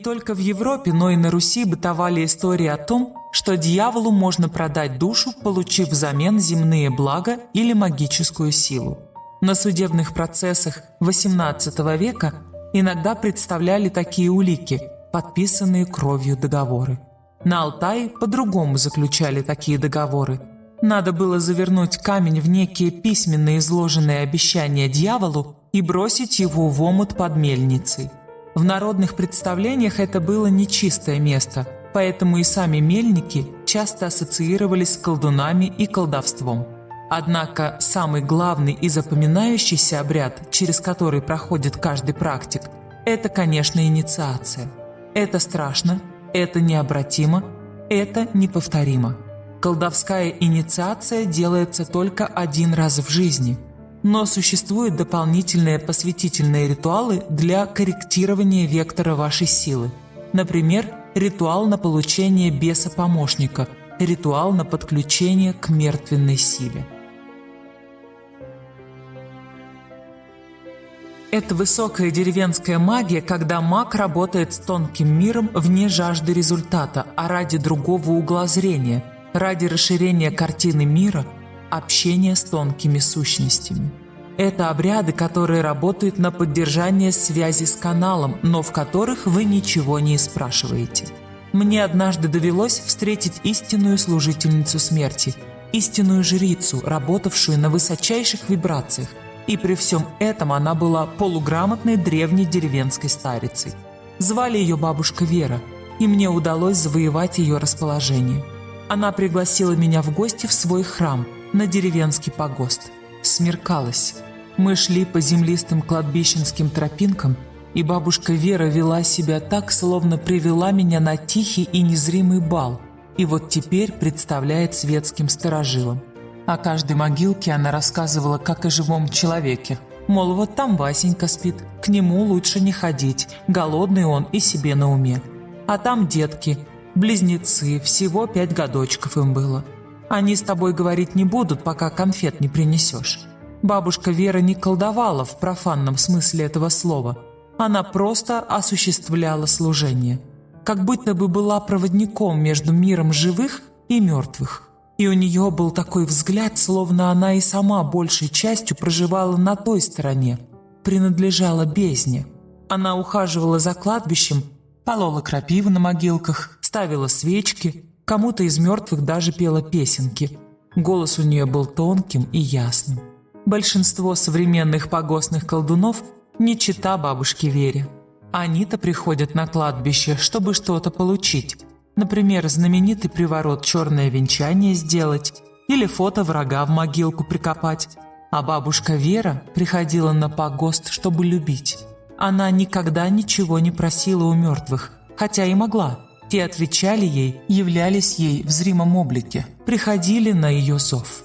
только в Европе, но и на Руси бытовали истории о том, что дьяволу можно продать душу, получив взамен земные блага или магическую силу. На судебных процессах XVIII века иногда представляли такие улики, подписанные кровью договоры. На Алтае по-другому заключали такие договоры. Надо было завернуть камень в некие письменно изложенные обещания дьяволу и бросить его в омут под мельницей. В народных представлениях это было нечистое место, поэтому и сами мельники часто ассоциировались с колдунами и колдовством. Однако самый главный и запоминающийся обряд, через который проходит каждый практик, это, конечно, инициация. Это страшно, это необратимо, это неповторимо. Колдовская инициация делается только один раз в жизни, но существуют дополнительные посвятительные ритуалы для корректирования вектора вашей силы. Например, ритуал на получение беса-помощника, ритуал на подключение к мертвенной силе. Это высокая деревенская магия, когда маг работает с тонким миром вне жажды результата, а ради другого угла зрения, ради расширения картины мира, общения с тонкими сущностями. Это обряды, которые работают на поддержание связи с каналом, но в которых вы ничего не спрашиваете. Мне однажды довелось встретить истинную служительницу смерти, истинную жрицу, работавшую на высочайших вибрациях, и при всем этом она была полуграмотной древней деревенской старицей. Звали ее бабушка Вера, и мне удалось завоевать ее расположение. Она пригласила меня в гости в свой храм, на деревенский погост. Смеркалось. Мы шли по землистым кладбищенским тропинкам, и бабушка Вера вела себя так, словно привела меня на тихий и незримый бал, и вот теперь представляет светским старожилам. О каждой могилке она рассказывала как о живом человеке. Мол, вот там Васенька спит, к нему лучше не ходить, голодный он и себе на уме. А там детки, близнецы, всего 5 годочков им было. Они с тобой говорить не будут, пока конфет не принесешь. Бабушка Вера не колдовала в профанном смысле этого слова. Она просто осуществляла служение. Как будто бы была проводником между миром живых и мертвых. И у нее был такой взгляд, словно она и сама большей частью проживала на той стороне, принадлежала бездне. Она ухаживала за кладбищем, полола крапиву на могилках, ставила свечки, кому-то из мертвых даже пела песенки. Голос у нее был тонким и ясным. Большинство современных погостных колдунов не чета бабушке Вере. Они-то приходят на кладбище, чтобы что-то получить. Например, знаменитый приворот «Черное венчание» сделать или фото врага в могилку прикопать. А бабушка Вера приходила на погост, чтобы любить. Она никогда ничего не просила у мертвых, хотя и могла. Те отвечали ей, являлись ей в зримом облике, приходили на ее зов.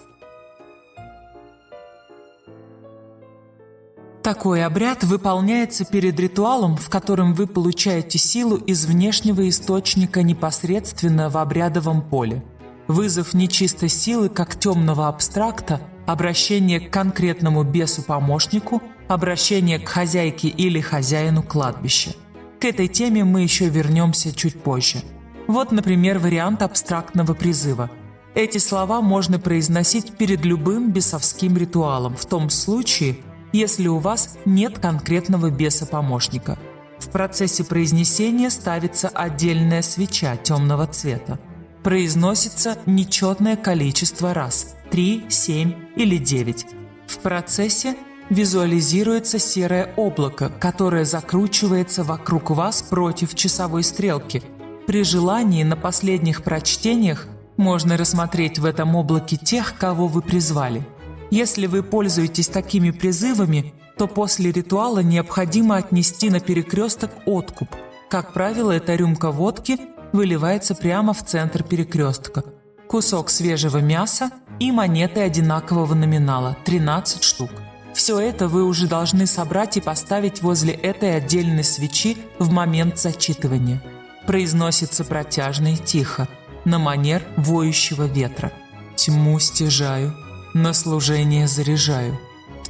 Такой обряд выполняется перед ритуалом, в котором вы получаете силу из внешнего источника непосредственно в обрядовом поле. Вызов нечистой силы как темного абстракта, обращение к конкретному бесу-помощнику, обращение к хозяйке или хозяину кладбища. К этой теме мы еще вернемся чуть позже. Вот, например, вариант абстрактного призыва. Эти слова можно произносить перед любым бесовским ритуалом, в том случае, если у вас нет конкретного беса-помощника. В процессе произнесения ставится отдельная свеча темного цвета. Произносится нечетное количество раз – 3, 7 или 9. В процессе визуализируется серое облако, которое закручивается вокруг вас против часовой стрелки. При желании на последних прочтениях можно рассмотреть в этом облаке тех, кого вы призвали. Если вы пользуетесь такими призывами, то после ритуала необходимо отнести на перекресток откуп. Как правило, эта рюмка водки выливается прямо в центр перекрестка. Кусок свежего мяса и монеты одинакового номинала – 13 штук. Все это вы уже должны собрать и поставить возле этой отдельной свечи в момент зачитывания. Произносится протяжно и тихо, на манер воющего ветра. «Тьму стяжаю, на служение заряжаю,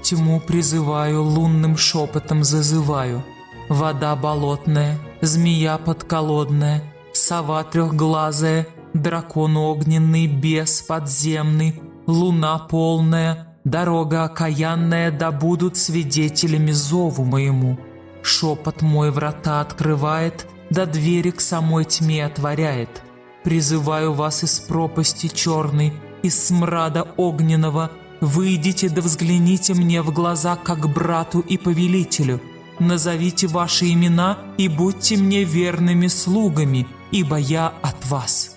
тьму призываю, лунным шепотом зазываю. Вода болотная, змея подколодная, сова трехглазая, дракон огненный, бес подземный, луна полная, дорога окаянная, да будут свидетелями зову моему. Шепот мой врата открывает, да двери к самой тьме отворяет. Призываю вас из пропасти черной, из смрада огненного, выйдите да взгляните мне в глаза, как брату и повелителю. Назовите ваши имена и будьте мне верными слугами, ибо я от вас».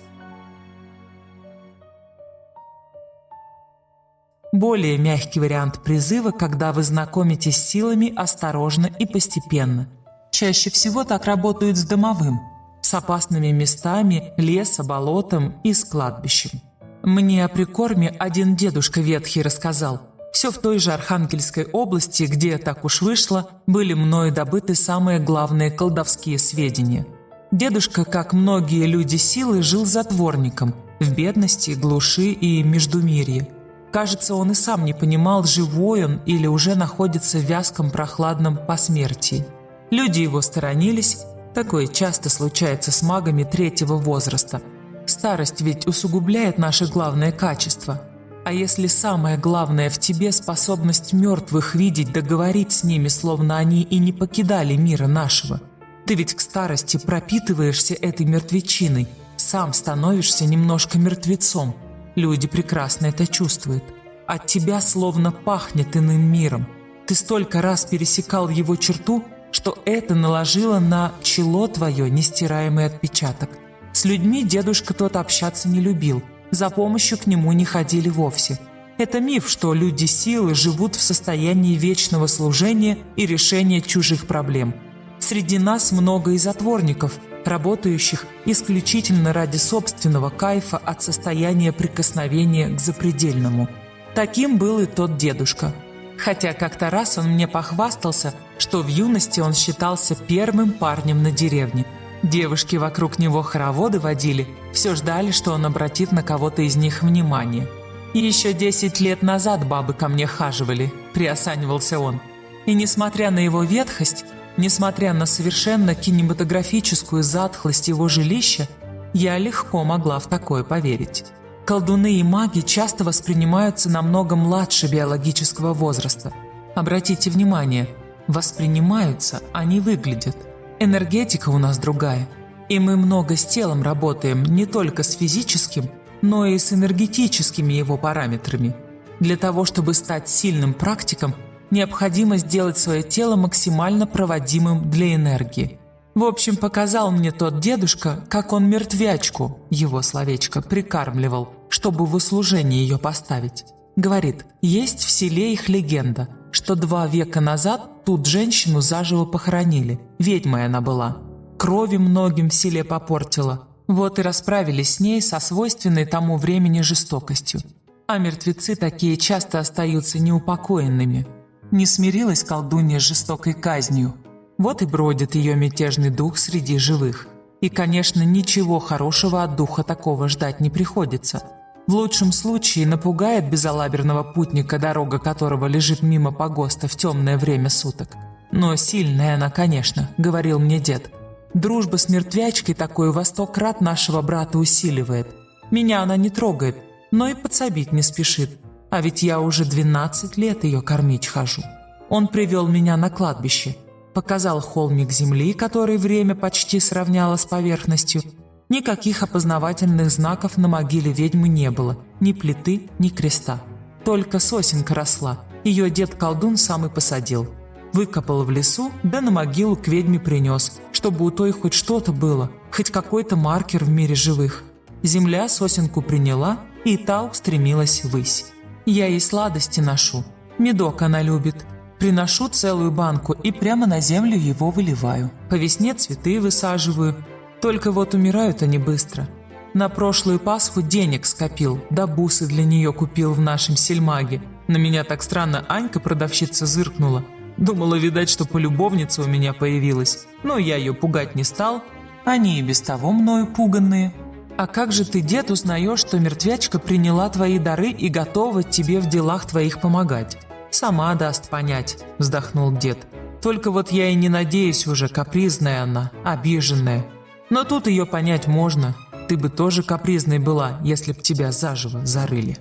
Более мягкий вариант призыва, когда вы знакомитесь с силами осторожно и постепенно. Чаще всего так работают с домовым, с опасными местами, лесом, болотом и с кладбищем. Мне о прикорме один дедушка ветхий рассказал. Все в той же Архангельской области, где, так уж вышло, были мною добыты самые главные колдовские сведения. Дедушка, как многие люди силы, жил затворником, в бедности, глуши и междумирье. Кажется, он и сам не понимал, живой он или уже находится в вязком прохладном посмертии. Люди его сторонились, такое часто случается с магами третьего возраста. Старость ведь усугубляет наше главное качество. А если самое главное в тебе способность мертвых видеть да говорить с ними, словно они и не покидали мира нашего, ты ведь к старости пропитываешься этой мертвечиной, сам становишься немножко мертвецом. Люди прекрасно это чувствуют. От тебя словно пахнет иным миром. Ты столько раз пересекал его черту, что это наложило на чело твое нестираемый отпечаток. С людьми дедушка тот общаться не любил, за помощью к нему не ходили вовсе. Это миф, что люди силы живут в состоянии вечного служения и решения чужих проблем. Среди нас много и затворников, работающих исключительно ради собственного кайфа от состояния прикосновения к запредельному. Таким был и тот дедушка. Хотя как-то раз он мне похвастался, что в юности он считался первым парнем на деревне. Девушки вокруг него хороводы водили, все ждали, что он обратит на кого-то из них внимание. «И еще 10 лет назад бабы ко мне хаживали», – приосанивался он. И несмотря на его ветхость, несмотря на совершенно кинематографическую затхлость его жилища, я легко могла в такое поверить. Колдуны и маги часто воспринимаются намного младше биологического возраста. Обратите внимание, воспринимаются, а не выглядят. Энергетика у нас другая, и мы много с телом работаем, не только с физическим, но и с энергетическими его параметрами. Для того, чтобы стать сильным практиком, необходимо сделать свое тело максимально проводимым для энергии. В общем, показал мне тот дедушка, как он мертвячку, его словечко, прикармливал, чтобы в услужение ее поставить. Говорит, есть в селе их легенда, что 2 века назад тут женщину заживо похоронили, ведьмой она была. Крови многим в селе попортила. Вот и расправились с ней со свойственной тому времени жестокостью. А мертвецы такие часто остаются неупокоенными. Не смирилась колдунья с жестокой казнью. Вот и бродит ее мятежный дух среди живых. И, конечно, ничего хорошего от духа такого ждать не приходится. В лучшем случае напугает безалаберного путника, дорога которого лежит мимо погоста в темное время суток. Но сильная она, конечно, говорил мне дед. Дружба с мертвячкой такой во 100 крат нашего брата усиливает. Меня она не трогает, но и подсобить не спешит. А ведь я уже 12 лет ее кормить хожу. Он привел меня на кладбище, показал холмик земли, который время почти сравняло с поверхностью. Никаких опознавательных знаков на могиле ведьмы не было, ни плиты, ни креста. Только сосенка росла, ее дед-колдун сам и посадил. Выкопал в лесу, да на могилу к ведьме принес, чтобы у той хоть что-то было, хоть какой-то маркер в мире живых. Земля сосенку приняла, и та устремилась ввысь. Я ей сладости ношу, медок она любит. Приношу целую банку и прямо на землю его выливаю. По весне цветы высаживаю. Только вот умирают они быстро. На прошлую Пасху денег скопил, да бусы для нее купил в нашем сельмаге. На меня так странно Анька, продавщица, зыркнула. Думала, видать, что полюбовница у меня появилась. Но я ее пугать не стал. Они и без того мною пуганные. А как же ты, дед, узнаешь, что мертвячка приняла твои дары и готова тебе в делах твоих помогать? «Сама даст понять», – вздохнул дед. Только вот я и не надеюсь уже, капризная она, обиженная. Но тут ее понять можно. Ты бы тоже капризной была, если б тебя заживо зарыли.